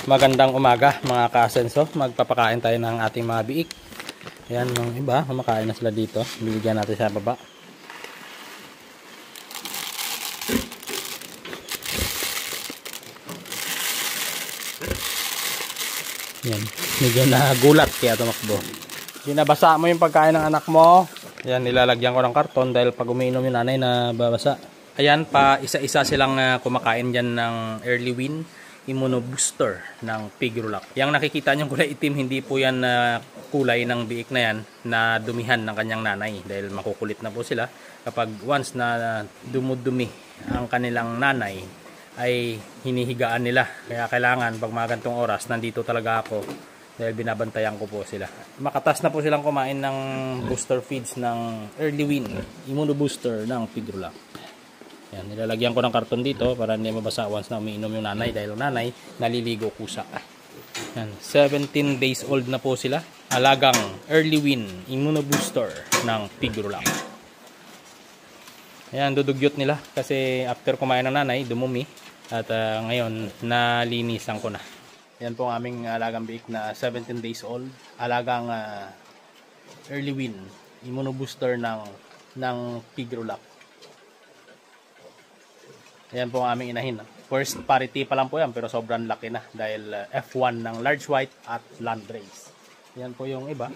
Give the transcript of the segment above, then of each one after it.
Magandang umaga mga ka-asenso. Magpapakain tayo ng ating mga biik. Ayan, yung iba, kumakain na sila dito. Biligyan natin sa baba. Ayan, medyo nagulat kaya tumakbo. Binabasa mo yung pagkain ng anak mo. Ayan, nilalagyan ko ng karton dahil pag umiinom yung nanay na babasa. Ayan, pa isa-isa silang kumakain dyan ng Early Win Immunobooster ng Pigrulac. Yang nakikita nyo kulay itim, hindi po yan kulay ng biik na yan na dumihan ng kanyang nanay. Dahil makukulit na po sila. Kapag once na dumudumi ang kanilang nanay, ay hinihigaan nila. Kaya kailangan pag mga gantong oras, nandito talaga ako. Dahil binabantayan ko po sila. Makatas na po silang kumain ng booster feeds ng Early Win Immunobooster ng Pigrulac. Yan, nilalagyan ko ng karton dito para hindi mabasa once na umiinom yung nanay dahil yung nanay naliligo kusa. Yan, 17 days old na po sila. Alagang Early Win Immunobooster ng Pigrulac. Ayan, dudugyot nila kasi after kumain ng nanay, dumumi. At ngayon, nalinisan ko na. Yan po ang aming alagang biik na 17 days old. Alagang Early Win Immunobooster ng Pigrulac. Ayan po ang aming inahin. First parity pa lang po yan pero sobrang laki na dahil F1 ng Large White at Landrace. Ayan po yung iba.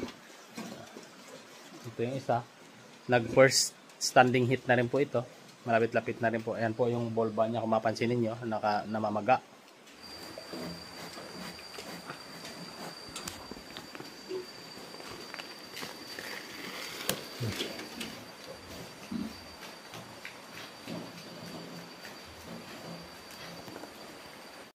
Ito yung isa. Nag-first standing hit na rin po ito. Malapit-lapit na rin po. Ayan po yung volva niya kung mapansin ninyo. Namamaga.